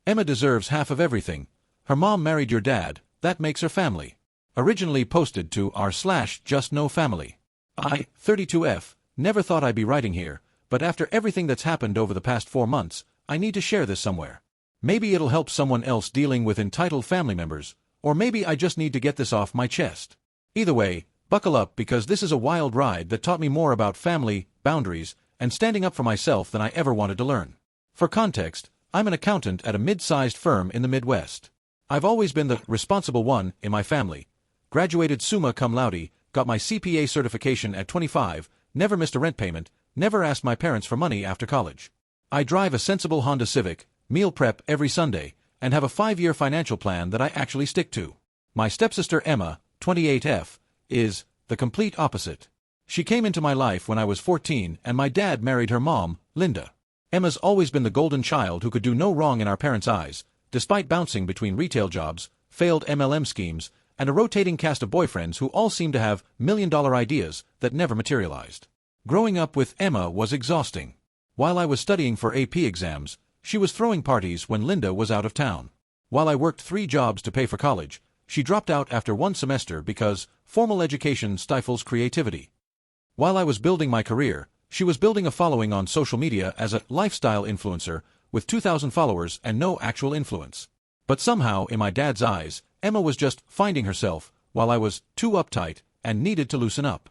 Emma deserves half of everything. Her mom married your dad, that makes her family. Originally posted to r/just-no-family. I, 32F, never thought I'd be writing here, but after everything that's happened over the past 4 months, I need to share this somewhere. Maybe it'll help someone else dealing with entitled family members, or maybe I just need to get this off my chest. Either way, buckle up because this is a wild ride that taught me more about family, boundaries, and standing up for myself than I ever wanted to learn. For context, I'm an accountant at a mid-sized firm in the Midwest. I've always been the responsible one in my family. Graduated summa cum laude, got my CPA certification at 25, never missed a rent payment, never asked my parents for money after college. I drive a sensible Honda Civic, meal prep every Sunday, and have a 5-year financial plan that I actually stick to. My stepsister Emma, 28F, is the complete opposite. She came into my life when I was 14 and my dad married her mom, Linda. Emma's always been the golden child who could do no wrong in our parents' eyes, despite bouncing between retail jobs, failed MLM schemes, and a rotating cast of boyfriends who all seemed to have million-dollar ideas that never materialized. Growing up with Emma was exhausting. While I was studying for AP exams, she was throwing parties when Linda was out of town. While I worked 3 jobs to pay for college, she dropped out after 1 semester because formal education stifles creativity. While I was building my career, she was building a following on social media as a lifestyle influencer with 2,000 followers and no actual influence. But somehow, in my dad's eyes, Emma was just finding herself, while I was too uptight and needed to loosen up.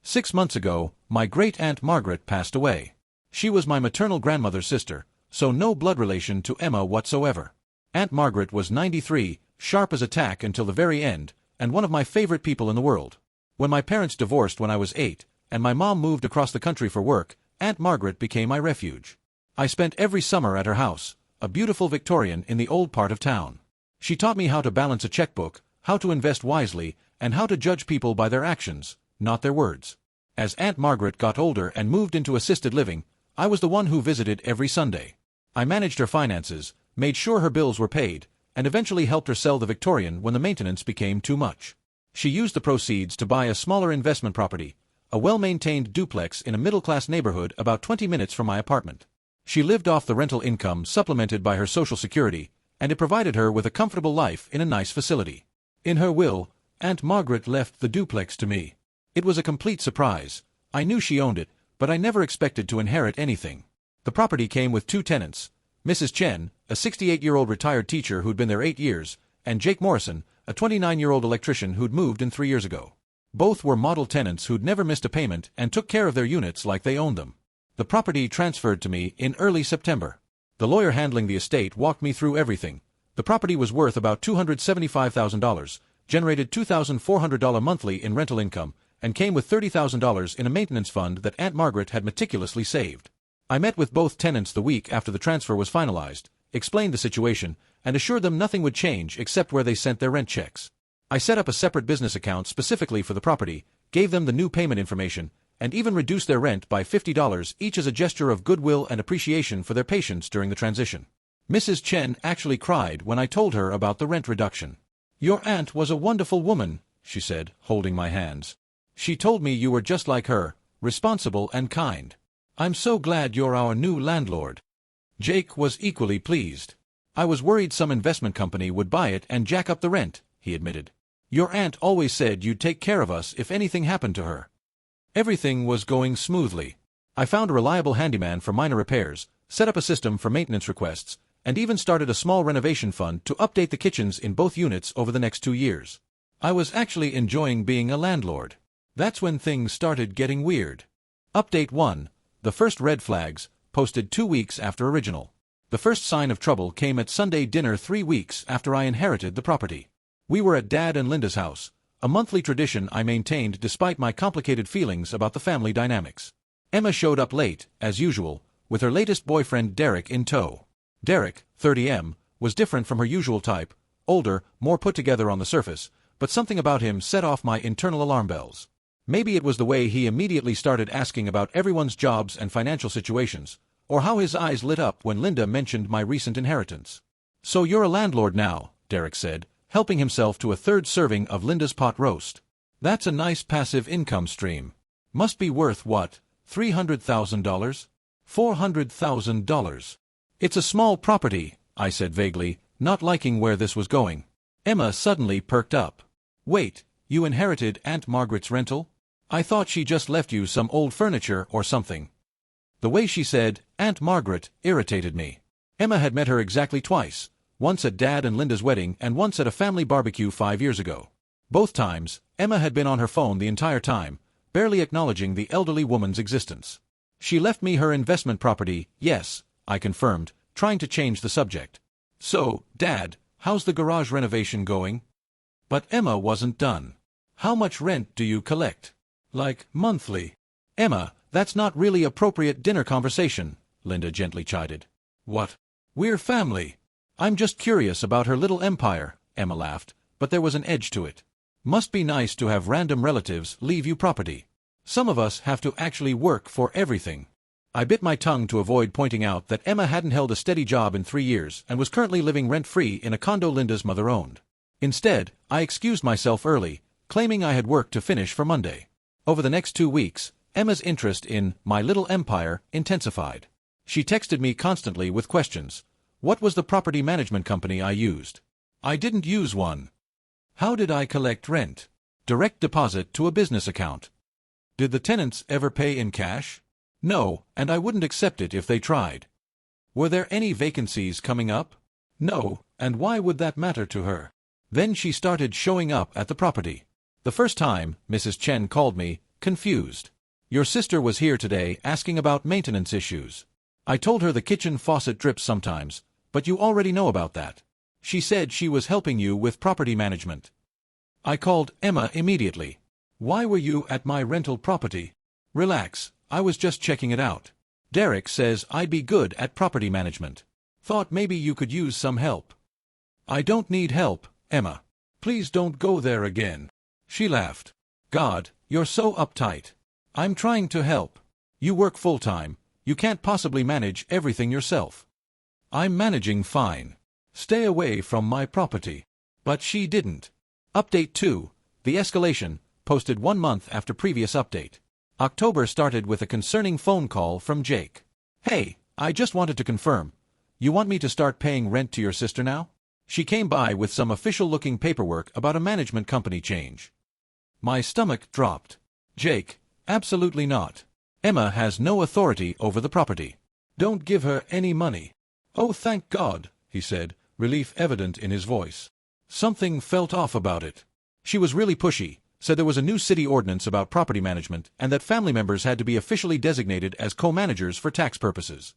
6 months ago, my great-aunt Margaret passed away. She was my maternal grandmother's sister, so no blood relation to Emma whatsoever. Aunt Margaret was 93, sharp as a tack until the very end, and one of my favorite people in the world. When my parents divorced when I was 8, and my mom moved across the country for work, Aunt Margaret became my refuge. I spent every summer at her house, a beautiful Victorian in the old part of town. She taught me how to balance a checkbook, how to invest wisely, and how to judge people by their actions, not their words. As Aunt Margaret got older and moved into assisted living, I was the one who visited every Sunday. I managed her finances, made sure her bills were paid, and eventually helped her sell the Victorian when the maintenance became too much. She used the proceeds to buy a smaller investment property, a well-maintained duplex in a middle-class neighborhood about 20 minutes from my apartment. She lived off the rental income supplemented by her Social Security, and it provided her with a comfortable life in a nice facility. In her will, Aunt Margaret left the duplex to me. It was a complete surprise. I knew she owned it, but I never expected to inherit anything. The property came with 2 tenants, Mrs. Chen, a 68-year-old retired teacher who'd been there 8 years, and Jake Morrison, a 29-year-old electrician who'd moved in 3 years ago. Both were model tenants who'd never missed a payment and took care of their units like they owned them. The property transferred to me in early September. The lawyer handling the estate walked me through everything. The property was worth about $275,000, generated $2,400 monthly in rental income, and came with $30,000 in a maintenance fund that Aunt Margaret had meticulously saved. I met with both tenants the week after the transfer was finalized, explained the situation, and assured them nothing would change except where they sent their rent checks. I set up a separate business account specifically for the property, gave them the new payment information, and even reduced their rent by $50 each as a gesture of goodwill and appreciation for their patience during the transition. Mrs. Chen actually cried when I told her about the rent reduction. "Your aunt was a wonderful woman," she said, holding my hands. "She told me you were just like her, responsible and kind. I'm so glad you're our new landlord." Jake was equally pleased. "I was worried some investment company would buy it and jack up the rent," he admitted. "Your aunt always said you'd take care of us if anything happened to her." Everything was going smoothly. I found a reliable handyman for minor repairs, set up a system for maintenance requests, and even started a small renovation fund to update the kitchens in both units over the next 2 years. I was actually enjoying being a landlord. That's when things started getting weird. Update 1. The first red flags, posted 2 weeks after original. The first sign of trouble came at Sunday dinner 3 weeks after I inherited the property. We were at Dad and Linda's house, a monthly tradition I maintained despite my complicated feelings about the family dynamics. Emma showed up late, as usual, with her latest boyfriend Derek in tow. Derek, 30M, was different from her usual type, older, more put together on the surface, but something about him set off my internal alarm bells. Maybe it was the way he immediately started asking about everyone's jobs and financial situations, or how his eyes lit up when Linda mentioned my recent inheritance. "So you're a landlord now," Derek said, helping himself to a 3rd serving of Linda's pot roast. "That's a nice passive income stream. Must be worth what, $300,000? $400,000. It's a small property," I said vaguely, not liking where this was going. Emma suddenly perked up. Wait, you inherited Aunt Margaret's rental? I thought she just left you some old furniture or something. The way she said, Aunt Margaret, irritated me. Emma had met her exactly twice, once at Dad and Linda's wedding and once at a family barbecue 5 years ago. Both times, Emma had been on her phone the entire time, barely acknowledging the elderly woman's existence. She left me her investment property, yes, I confirmed, trying to change the subject. So, Dad, how's the garage renovation going? But Emma wasn't done. How much rent do you collect? Like, monthly? Emma, that's not really appropriate dinner conversation, Linda gently chided. What? We're family. I'm just curious about her little empire, Emma laughed, but there was an edge to it. Must be nice to have random relatives leave you property. Some of us have to actually work for everything. I bit my tongue to avoid pointing out that Emma hadn't held a steady job in 3 years and was currently living rent-free in a condo Linda's mother owned. Instead, I excused myself early, claiming I had work to finish for Monday. Over the next 2 weeks, Emma's interest in my little empire intensified. She texted me constantly with questions. What was the property management company I used? I didn't use one. How did I collect rent? Direct deposit to a business account. Did the tenants ever pay in cash? No, and I wouldn't accept it if they tried. Were there any vacancies coming up? No, and why would that matter to her? Then she started showing up at the property. The first time, Mrs. Chen called me, confused. Your sister was here today asking about maintenance issues. I told her the kitchen faucet drips sometimes, but you already know about that. She said she was helping you with property management. I called Emma immediately. Why were you at my rental property? Relax, I was just checking it out. Derek says I'd be good at property management. Thought maybe you could use some help. I don't need help, Emma. Please don't go there again. She laughed. God, you're so uptight. I'm trying to help. You work full-time. You can't possibly manage everything yourself. I'm managing fine. Stay away from my property. But she didn't. Update 2. The Escalation, posted 1 month after previous update. October started with a concerning phone call from Jake. Hey, I just wanted to confirm. You want me to start paying rent to your sister now? She came by with some official-looking paperwork about a management company change. My stomach dropped. Jake, absolutely not. Emma has no authority over the property. Don't give her any money. Oh, thank God, he said, relief evident in his voice. Something felt off about it. She was really pushy, said there was a new city ordinance about property management and that family members had to be officially designated as co-managers for tax purposes.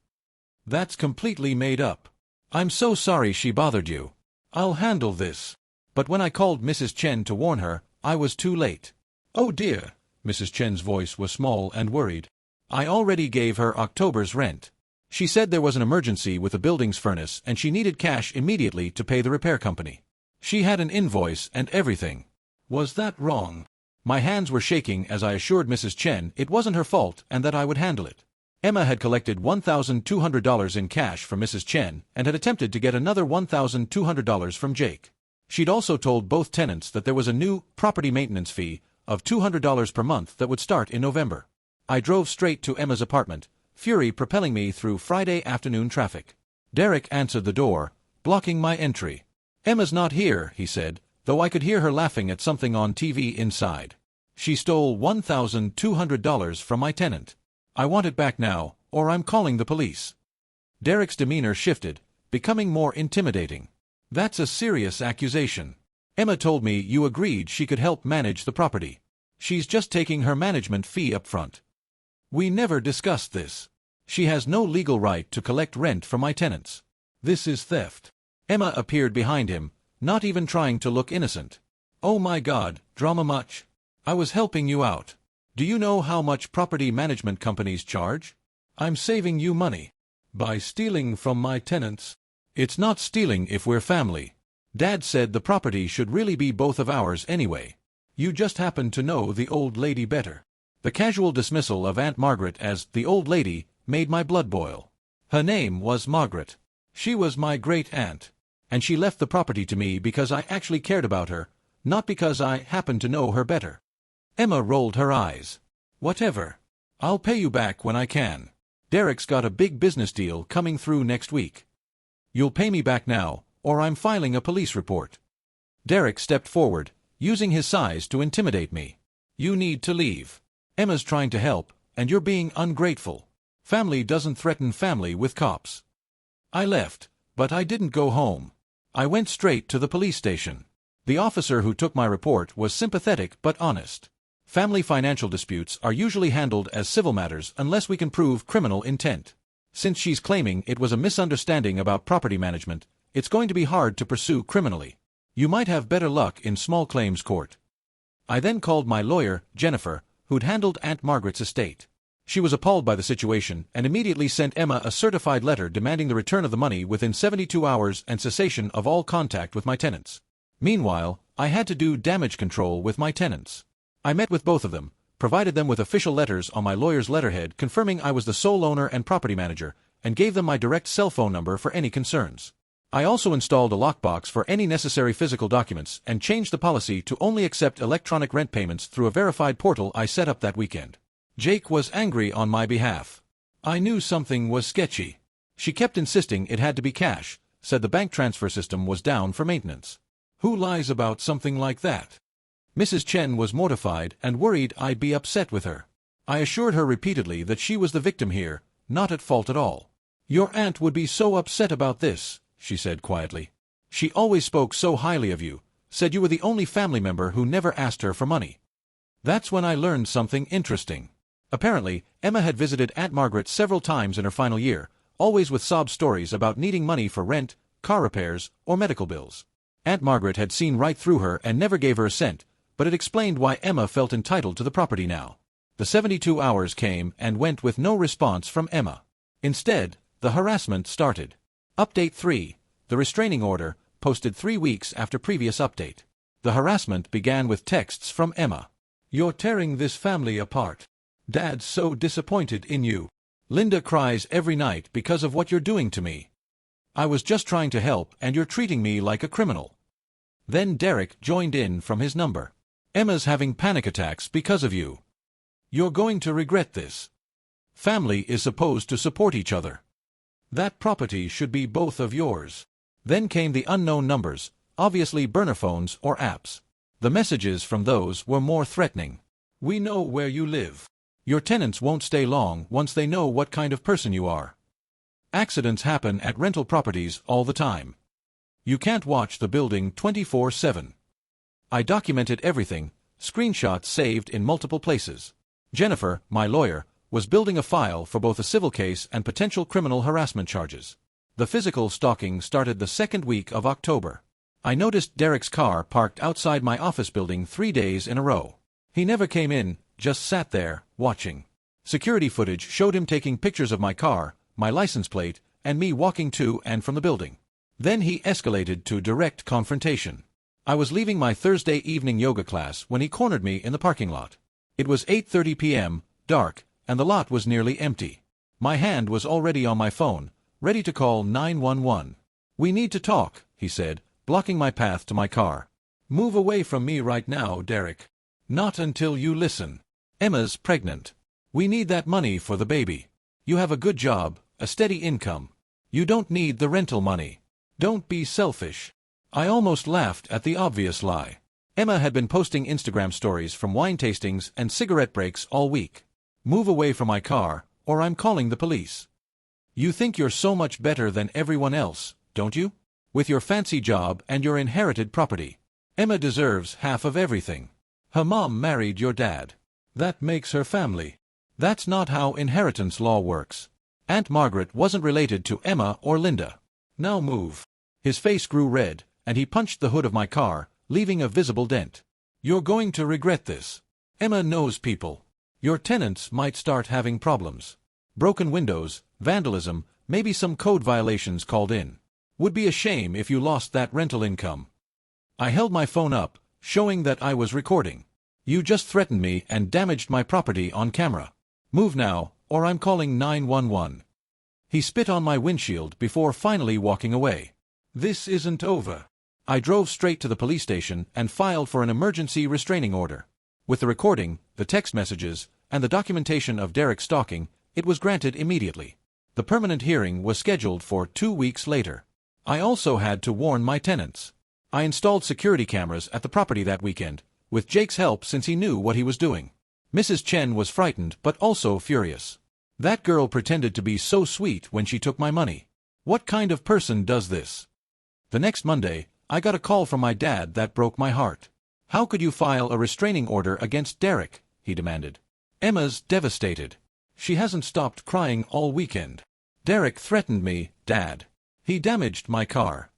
That's completely made up. I'm so sorry she bothered you. I'll handle this. But when I called Mrs. Chen to warn her, I was too late. Oh dear, Mrs. Chen's voice was small and worried. I already gave her October's rent. She said there was an emergency with the building's furnace and she needed cash immediately to pay the repair company. She had an invoice and everything. Was that wrong? My hands were shaking as I assured Mrs. Chen it wasn't her fault and that I would handle it. Emma had collected $1,200 in cash from Mrs. Chen and had attempted to get another $1,200 from Jake. She'd also told both tenants that there was a new property maintenance fee of $200 per month that would start in November. I drove straight to Emma's apartment, fury propelling me through Friday afternoon traffic. Derek answered the door, blocking my entry. Emma's not here, he said, though I could hear her laughing at something on TV inside. She stole $1,200 from my tenant. I want it back now, or I'm calling the police. Derek's demeanor shifted, becoming more intimidating. That's a serious accusation. Emma told me you agreed she could help manage the property. She's just taking her management fee up front. We never discussed this. She has no legal right to collect rent from my tenants. This is theft. Emma appeared behind him, not even trying to look innocent. Oh my God, drama much? I was helping you out. Do you know how much property management companies charge? I'm saving you money. By stealing from my tenants. It's not stealing if we're family. Dad said the property should really be both of ours anyway. You just happen to know the old lady better. The casual dismissal of Aunt Margaret as the old lady made my blood boil. Her name was Margaret. She was my great-aunt. And she left the property to me because I actually cared about her, not because I happened to know her better. Emma rolled her eyes. Whatever. I'll pay you back when I can. Derek's got a big business deal coming through next week. You'll pay me back now, or I'm filing a police report. Derek stepped forward, using his size to intimidate me. You need to leave. Emma's trying to help, and you're being ungrateful. Family doesn't threaten family with cops. I left, but I didn't go home. I went straight to the police station. The officer who took my report was sympathetic but honest. Family financial disputes are usually handled as civil matters unless we can prove criminal intent. Since she's claiming it was a misunderstanding about property management, it's going to be hard to pursue criminally. You might have better luck in small claims court. I then called my lawyer, Jennifer, who'd handled Aunt Margaret's estate. She was appalled by the situation and immediately sent Emma a certified letter demanding the return of the money within 72 hours and cessation of all contact with my tenants. Meanwhile, I had to do damage control with my tenants. I met with both of them, provided them with official letters on my lawyer's letterhead confirming I was the sole owner and property manager, and gave them my direct cell phone number for any concerns. I also installed a lockbox for any necessary physical documents and changed the policy to only accept electronic rent payments through a verified portal I set up that weekend. Jake was angry on my behalf. I knew something was sketchy. She kept insisting it had to be cash, said the bank transfer system was down for maintenance. Who lies about something like that? Mrs. Chen was mortified and worried I'd be upset with her. I assured her repeatedly that she was the victim here, not at fault at all. Your aunt would be so upset about this, she said quietly. She always spoke so highly of you, said you were the only family member who never asked her for money. That's when I learned something interesting. Apparently, Emma had visited Aunt Margaret several times in her final year, always with sob stories about needing money for rent, car repairs, or medical bills. Aunt Margaret had seen right through her and never gave her a cent, but it explained why Emma felt entitled to the property now. The 72 hours came and went with no response from Emma. Instead, the harassment started. Update 3. The restraining order, posted 3 weeks after previous update. The harassment began with texts from Emma. You're tearing this family apart. Dad's so disappointed in you. Linda cries every night because of what you're doing to me. I was just trying to help and you're treating me like a criminal. Then Derek joined in from his number. Emma's having panic attacks because of you. You're going to regret this. Family is supposed to support each other. That property should be both of yours. Then came the unknown numbers, obviously burner phones or apps. The messages from those were more threatening. We know where you live. Your tenants won't stay long once they know what kind of person you are. Accidents happen at rental properties all the time. You can't watch the building 24/7. I documented everything, screenshots saved in multiple places. Jennifer, my lawyer, was building a file for both a civil case and potential criminal harassment charges. The physical stalking started the second week of October. I noticed Derek's car parked outside my office building 3 days in a row. He never came in, just sat there, watching. Security footage showed him taking pictures of my car, my license plate, and me walking to and from the building. Then he escalated to direct confrontation. I was leaving my Thursday evening yoga class when he cornered me in the parking lot. It was 8:30 p.m., dark, and the lot was nearly empty. My hand was already on my phone, ready to call 911. We need to talk, he said, blocking my path to my car. Move away from me right now, Derek. Not until you listen. Emma's pregnant. We need that money for the baby. You have a good job, a steady income. You don't need the rental money. Don't be selfish. I almost laughed at the obvious lie. Emma had been posting Instagram stories from wine tastings and cigarette breaks all week. Move away from my car, or I'm calling the police. You think you're so much better than everyone else, don't you? With your fancy job and your inherited property. Emma deserves half of everything. Her mom married your dad. That makes her family. That's not how inheritance law works. Aunt Margaret wasn't related to Emma or Linda. Now move. His face grew red, and he punched the hood of my car, leaving a visible dent. You're going to regret this. Emma knows people. Your tenants might start having problems. Broken windows, vandalism, maybe some code violations called in. Would be a shame if you lost that rental income. I held my phone up, showing that I was recording. You just threatened me and damaged my property on camera. Move now, or I'm calling 911. He spit on my windshield before finally walking away. This isn't over. I drove straight to the police station and filed for an emergency restraining order. With the recording, the text messages, and the documentation of Derek's stalking, it was granted immediately. The permanent hearing was scheduled for 2 weeks later. I also had to warn my tenants. I installed security cameras at the property that weekend, with Jake's help since he knew what he was doing. Mrs. Chen was frightened but also furious. That girl pretended to be so sweet when she took my money. What kind of person does this? The next Monday, I got a call from my dad that broke my heart. How could you file a restraining order against Derek? He demanded. Emma's devastated. She hasn't stopped crying all weekend. Derek threatened me, Dad. He damaged my car.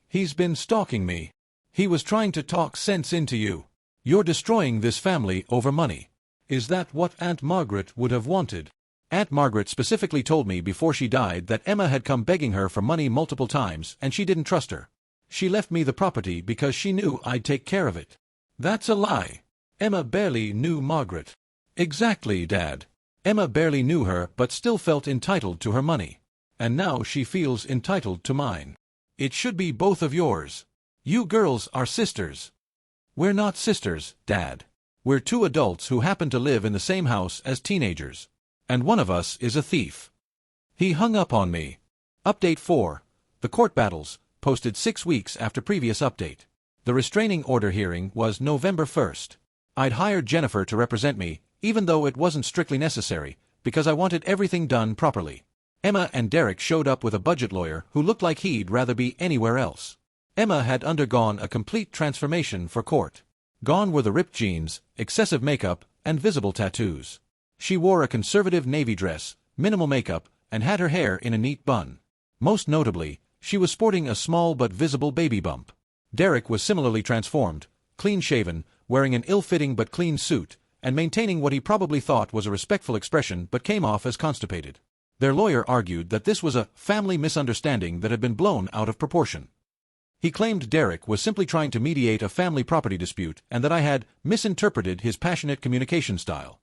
He's been stalking me. He was trying to talk sense into you. You're destroying this family over money. Is that what Aunt Margaret would have wanted? Aunt Margaret specifically told me before she died that Emma had come begging her for money multiple times and she didn't trust her. She left me the property because she knew I'd take care of it. That's a lie. Emma barely knew Margaret. Exactly, Dad. Emma barely knew her but still felt entitled to her money. And now she feels entitled to mine. It should be both of yours. You girls are sisters. We're not sisters, Dad. We're two adults who happen to live in the same house as teenagers. And one of us is a thief. He hung up on me. Update 4. The court battles, posted 6 weeks after previous update. The restraining order hearing was November 1st. I'd hired Jennifer to represent me, even though it wasn't strictly necessary, because I wanted everything done properly. Emma and Derek showed up with a budget lawyer who looked like he'd rather be anywhere else. Emma had undergone a complete transformation for court. Gone were the ripped jeans, excessive makeup, and visible tattoos. She wore a conservative navy dress, minimal makeup, and had her hair in a neat bun. Most notably, she was sporting a small but visible baby bump. Derek was similarly transformed, clean-shaven, wearing an ill-fitting but clean suit, and maintaining what he probably thought was a respectful expression but came off as constipated. Their lawyer argued that this was a family misunderstanding that had been blown out of proportion. He claimed Derek was simply trying to mediate a family property dispute and that I had misinterpreted his passionate communication style.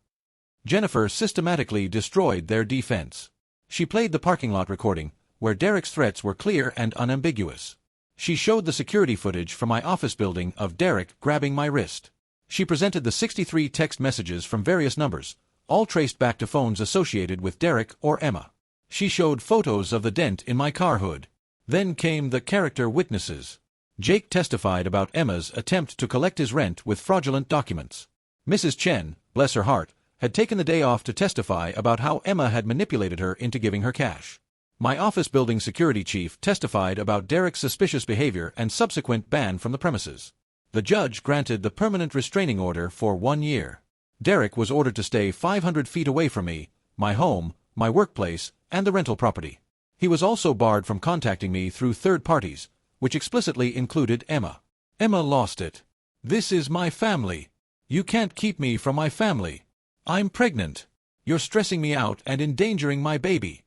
Jennifer systematically destroyed their defense. She played the parking lot recording, where Derek's threats were clear and unambiguous. She showed the security footage from my office building of Derek grabbing my wrist. She presented the 63 text messages from various numbers, all traced back to phones associated with Derek or Emma. She showed photos of the dent in my car hood. Then came the character witnesses. Jake testified about Emma's attempt to collect his rent with fraudulent documents. Mrs. Chen, bless her heart, had taken the day off to testify about how Emma had manipulated her into giving her cash. My office building security chief testified about Derek's suspicious behavior and subsequent ban from the premises. The judge granted the permanent restraining order for 1 year. Derek was ordered to stay 500 feet away from me, my home, my workplace, and the rental property. He was also barred from contacting me through third parties, which explicitly included Emma. Emma lost it. This is my family. You can't keep me from my family. I'm pregnant. You're stressing me out and endangering my baby.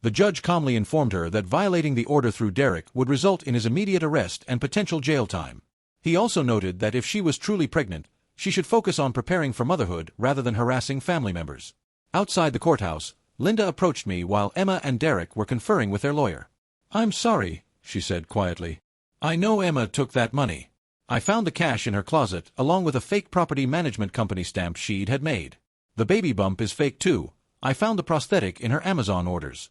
The judge calmly informed her that violating the order through Derek would result in his immediate arrest and potential jail time. He also noted that if she was truly pregnant, she should focus on preparing for motherhood rather than harassing family members. Outside the courthouse, Linda approached me while Emma and Derek were conferring with their lawyer. I'm sorry, she said quietly. I know Emma took that money. I found the cash in her closet along with a fake property management company stamp she'd had made. The baby bump is fake too. I found the prosthetic in her Amazon orders.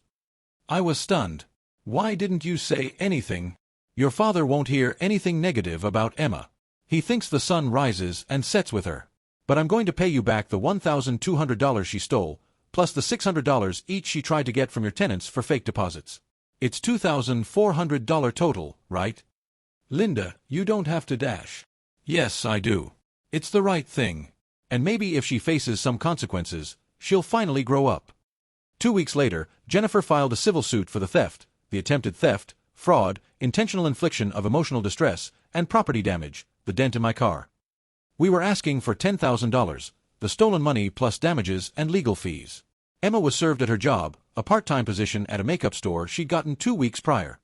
I was stunned. Why didn't you say anything? Your father won't hear anything negative about Emma. He thinks the sun rises and sets with her. But I'm going to pay you back the $1,200 she stole, plus the $600 each she tried to get from your tenants for fake deposits. It's $2,400 total, right? Linda, you don't have to dash. Yes, I do. It's the right thing. And maybe if she faces some consequences, she'll finally grow up. 2 weeks later, Jennifer filed a civil suit for the theft, the attempted theft, fraud, intentional infliction of emotional distress, and property damage, the dent in my car. We were asking for $10,000, the stolen money plus damages and legal fees. Emma was served at her job, a part-time position at a makeup store she'd gotten 2 weeks prior.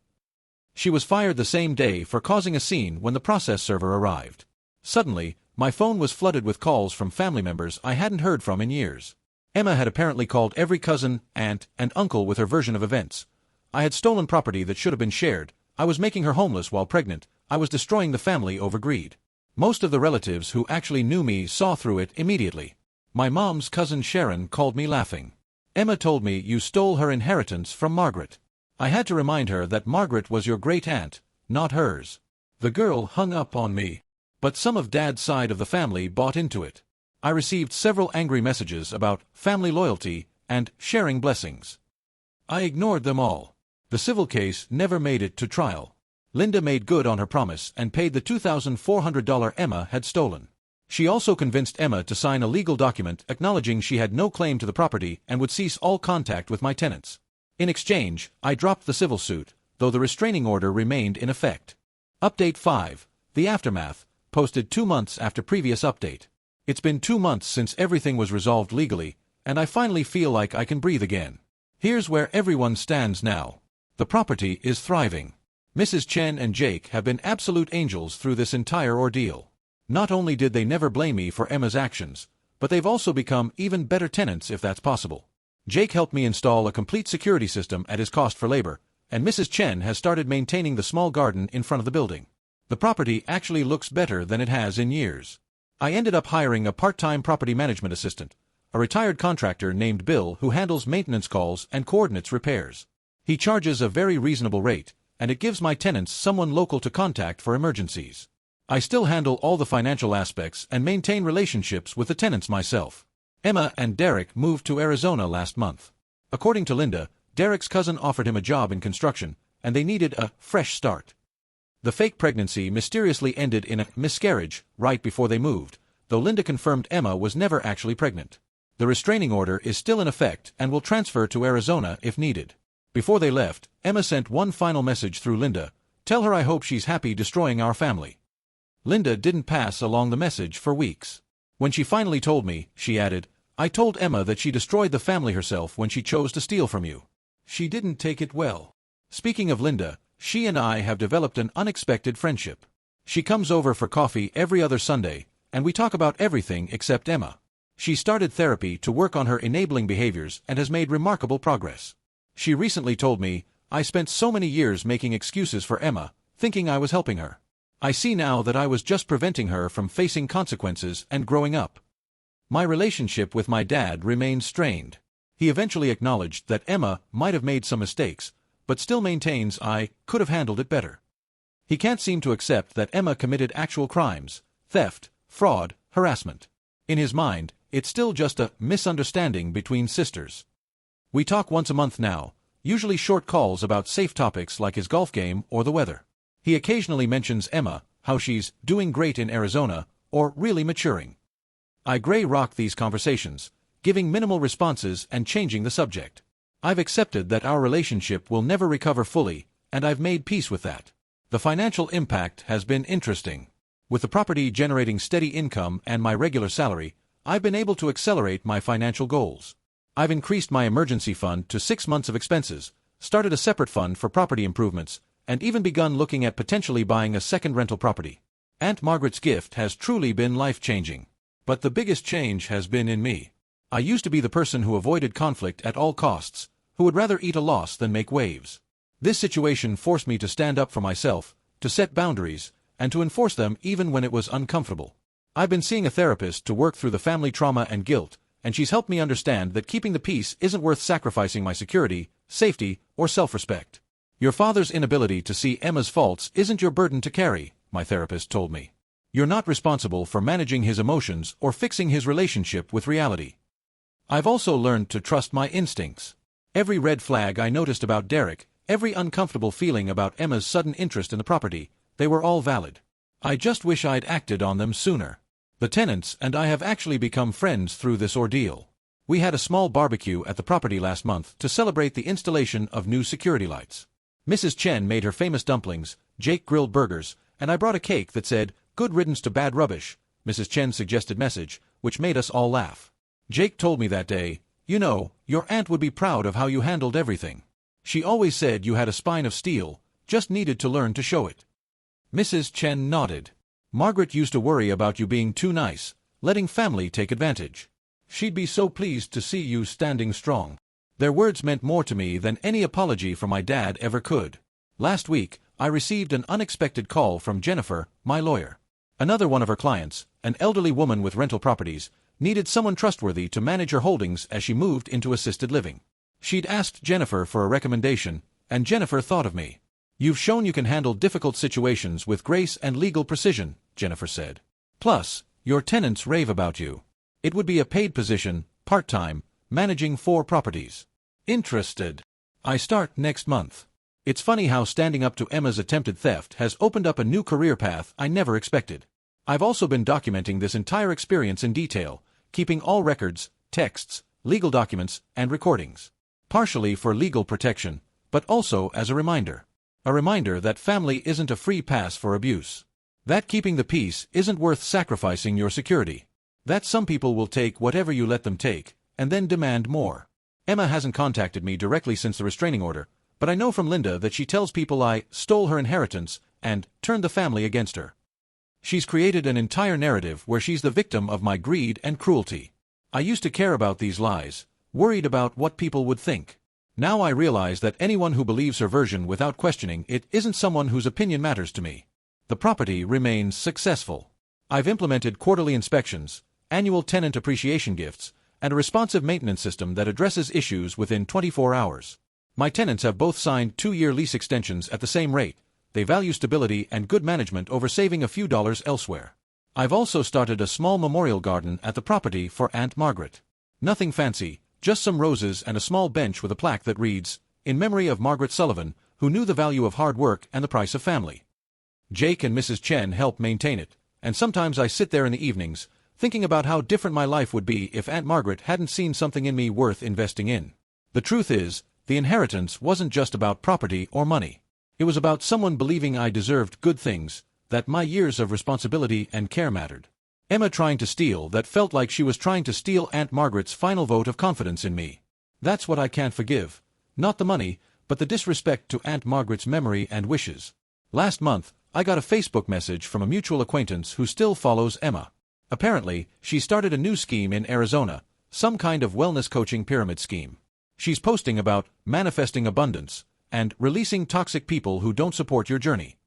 She was fired the same day for causing a scene when the process server arrived. Suddenly, my phone was flooded with calls from family members I hadn't heard from in years. Emma had apparently called every cousin, aunt, and uncle with her version of events. I had stolen property that should have been shared. I was making her homeless while pregnant. I was destroying the family over greed. Most of the relatives who actually knew me saw through it immediately. My mom's cousin Sharon called me laughing. Emma told me you stole her inheritance from Margaret. I had to remind her that Margaret was your great-aunt, not hers. The girl hung up on me. But some of Dad's side of the family bought into it. I received several angry messages about family loyalty and sharing blessings. I ignored them all. The civil case never made it to trial. Linda made good on her promise and paid the $2,400 Emma had stolen. She also convinced Emma to sign a legal document acknowledging she had no claim to the property and would cease all contact with my tenants. In exchange, I dropped the civil suit, though the restraining order remained in effect. Update 5. The Aftermath, posted 2 months after previous update. It's been 2 months since everything was resolved legally, and I finally feel like I can breathe again. Here's where everyone stands now. The property is thriving. Mrs. Chen and Jake have been absolute angels through this entire ordeal. Not only did they never blame me for Emma's actions, but they've also become even better tenants if that's possible. Jake helped me install a complete security system at his cost for labor, and Mrs. Chen has started maintaining the small garden in front of the building. The property actually looks better than it has in years. I ended up hiring a part-time property management assistant, a retired contractor named Bill who handles maintenance calls and coordinates repairs. He charges a very reasonable rate, and it gives my tenants someone local to contact for emergencies. I still handle all the financial aspects and maintain relationships with the tenants myself. Emma and Derek moved to Arizona last month. According to Linda, Derek's cousin offered him a job in construction, and they needed a fresh start. The fake pregnancy mysteriously ended in a miscarriage right before they moved, though Linda confirmed Emma was never actually pregnant. The restraining order is still in effect and will transfer to Arizona if needed. Before they left, Emma sent one final message through Linda: "Tell her I hope she's happy destroying our family." Linda didn't pass along the message for weeks. When she finally told me, she added, "I told Emma that she destroyed the family herself when she chose to steal from you. She didn't take it well." Speaking of Linda, she and I have developed an unexpected friendship. She comes over for coffee every other Sunday, and we talk about everything except Emma. She started therapy to work on her enabling behaviors and has made remarkable progress. She recently told me, "I spent so many years making excuses for Emma, thinking I was helping her. I see now that I was just preventing her from facing consequences and growing up." My relationship with my dad remains strained. He eventually acknowledged that Emma might have made some mistakes, but still maintains I could have handled it better. He can't seem to accept that Emma committed actual crimes: theft, fraud, harassment. In his mind, it's still just a misunderstanding between sisters. We talk once a month now, usually short calls about safe topics like his golf game or the weather. He occasionally mentions Emma, how she's doing great in Arizona, or really maturing. I gray rock these conversations, giving minimal responses and changing the subject. I've accepted that our relationship will never recover fully, and I've made peace with that. The financial impact has been interesting. With the property generating steady income and my regular salary, I've been able to accelerate my financial goals. I've increased my emergency fund to 6 months of expenses, started a separate fund for property improvements, and even begun looking at potentially buying a second rental property. Aunt Margaret's gift has truly been life-changing. But the biggest change has been in me. I used to be the person who avoided conflict at all costs, who would rather eat a loss than make waves. This situation forced me to stand up for myself, to set boundaries, and to enforce them even when it was uncomfortable. I've been seeing a therapist to work through the family trauma and guilt, and she's helped me understand that keeping the peace isn't worth sacrificing my security, safety, or self-respect. "Your father's inability to see Emma's faults isn't your burden to carry," my therapist told me. "You're not responsible for managing his emotions or fixing his relationship with reality." I've also learned to trust my instincts. Every red flag I noticed about Derek, every uncomfortable feeling about Emma's sudden interest in the property, they were all valid. I just wish I'd acted on them sooner. The tenants and I have actually become friends through this ordeal. We had a small barbecue at the property last month to celebrate the installation of new security lights. Mrs. Chen made her famous dumplings, Jake grilled burgers, and I brought a cake that said, "Good riddance to bad rubbish," Mrs. Chen's suggested message, which made us all laugh. Jake told me that day, "You know, your aunt would be proud of how you handled everything. She always said you had a spine of steel, just needed to learn to show it." Mrs. Chen nodded. "Margaret used to worry about you being too nice, letting family take advantage. She'd be so pleased to see you standing strong." Their words meant more to me than any apology from my dad ever could. Last week, I received an unexpected call from Jennifer, my lawyer. Another one of her clients, an elderly woman with rental properties, needed someone trustworthy to manage her holdings as she moved into assisted living. She'd asked Jennifer for a recommendation, and Jennifer thought of me. "You've shown you can handle difficult situations with grace and legal precision," Jennifer said. "Plus, your tenants rave about you. It would be a paid position, part-time, managing 4 properties. Interested? I start next month." It's funny how standing up to Emma's attempted theft has opened up a new career path I never expected. I've also been documenting this entire experience in detail, keeping all records, texts, legal documents, and recordings. Partially for legal protection, but also as a reminder. A reminder that family isn't a free pass for abuse. That keeping the peace isn't worth sacrificing your security. That some people will take whatever you let them take, and then demand more. Emma hasn't contacted me directly since the restraining order, but I know from Linda that she tells people I stole her inheritance and turned the family against her. She's created an entire narrative where she's the victim of my greed and cruelty. I used to care about these lies, worried about what people would think. Now I realize that anyone who believes her version without questioning it isn't someone whose opinion matters to me. The property remains successful. I've implemented quarterly inspections, annual tenant appreciation gifts, and a responsive maintenance system that addresses issues within 24 hours. My tenants have both signed 2-year lease extensions at the same rate. They value stability and good management over saving a few dollars elsewhere. I've also started a small memorial garden at the property for Aunt Margaret. Nothing fancy, just some roses and a small bench with a plaque that reads, "In memory of Margaret Sullivan, who knew the value of hard work and the price of family." Jake and Mrs. Chen help maintain it, and sometimes I sit there in the evenings, thinking about how different my life would be if Aunt Margaret hadn't seen something in me worth investing in. The truth is, the inheritance wasn't just about property or money. It was about someone believing I deserved good things, that my years of responsibility and care mattered. Emma trying to steal that felt like she was trying to steal Aunt Margaret's final vote of confidence in me. That's what I can't forgive. Not the money, but the disrespect to Aunt Margaret's memory and wishes. Last month, I got a Facebook message from a mutual acquaintance who still follows Emma. Apparently, she started a new scheme in Arizona, some kind of wellness coaching pyramid scheme. She's posting about manifesting abundance and releasing toxic people who don't support your journey.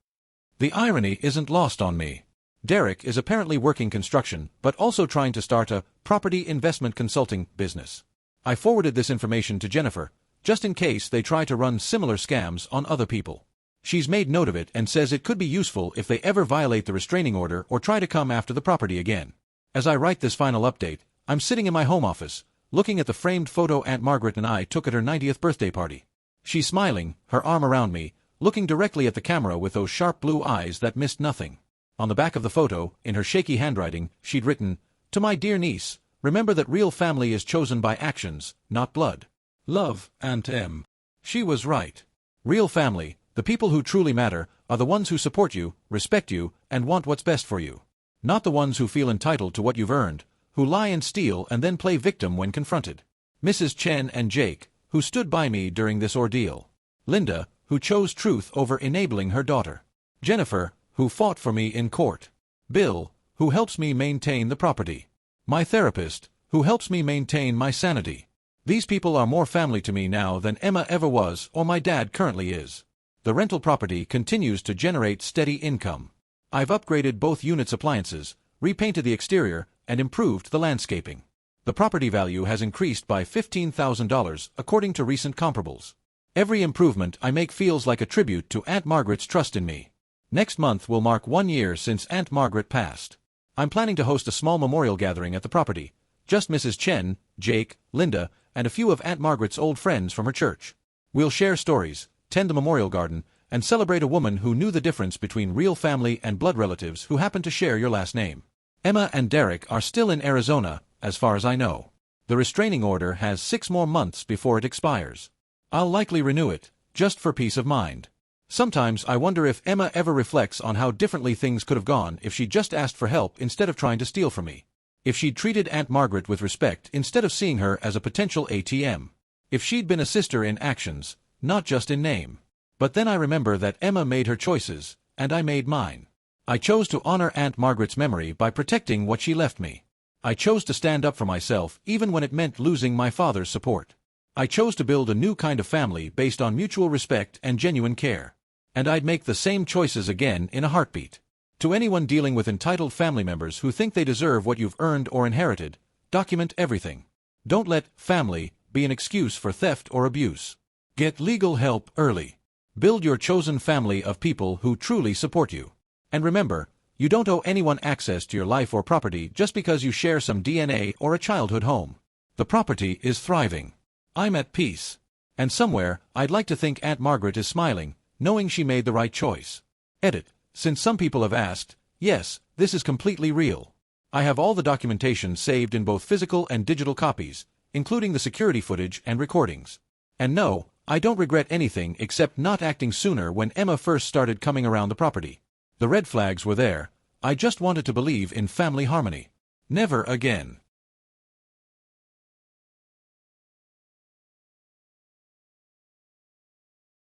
The irony isn't lost on me. Derek is apparently working construction, but also trying to start a property investment consulting business. I forwarded this information to Jennifer, just in case they try to run similar scams on other people. She's made note of it and says it could be useful if they ever violate the restraining order or try to come after the property again. As I write this final update, I'm sitting in my home office, looking at the framed photo Aunt Margaret and I took at her 90th birthday party. She's smiling, her arm around me, looking directly at the camera with those sharp blue eyes that missed nothing. On the back of the photo, in her shaky handwriting, she'd written, "To my dear niece, remember that real family is chosen by actions, not blood. Love, Aunt M." She was right. Real family, the people who truly matter, are the ones who support you, respect you, and want what's best for you. Not the ones who feel entitled to what you've earned, who lie and steal and then play victim when confronted. Mrs. Chen and Jake, who stood by me during this ordeal. Linda, who chose truth over enabling her daughter. Jennifer, who fought for me in court. Bill, who helps me maintain the property. My therapist, who helps me maintain my sanity. These people are more family to me now than Emma ever was or my dad currently is. The rental property continues to generate steady income. I've upgraded both units' appliances, repainted the exterior, and improved the landscaping. The property value has increased by $15,000 according to recent comparables. Every improvement I make feels like a tribute to Aunt Margaret's trust in me. Next month will mark 1 year since Aunt Margaret passed. I'm planning to host a small memorial gathering at the property. Just Mrs. Chen, Jake, Linda, and a few of Aunt Margaret's old friends from her church. We'll share stories, tend the memorial garden, and celebrate a woman who knew the difference between real family and blood relatives who happen to share your last name. Emma and Derek are still in Arizona, as far as I know. The restraining order has 6 more months before it expires. I'll likely renew it, just for peace of mind. Sometimes I wonder if Emma ever reflects on how differently things could have gone if she'd just asked for help instead of trying to steal from me. If she'd treated Aunt Margaret with respect instead of seeing her as a potential ATM. If she'd been a sister in actions, not just in name. But then I remember that Emma made her choices, and I made mine. I chose to honor Aunt Margaret's memory by protecting what she left me. I chose to stand up for myself even when it meant losing my father's support. I chose to build a new kind of family based on mutual respect and genuine care. And I'd make the same choices again in a heartbeat. To anyone dealing with entitled family members who think they deserve what you've earned or inherited, document everything. Don't let family be an excuse for theft or abuse. Get legal help early. Build your chosen family of people who truly support you. And remember, you don't owe anyone access to your life or property just because you share some DNA or a childhood home. The property is thriving. I'm at peace. And somewhere, I'd like to think Aunt Margaret is smiling, knowing she made the right choice. Edit. Since some people have asked, yes, this is completely real. I have all the documentation saved in both physical and digital copies, including the security footage and recordings. And no, I don't regret anything except not acting sooner when Emma first started coming around the property. The red flags were there. I just wanted to believe in family harmony. Never again.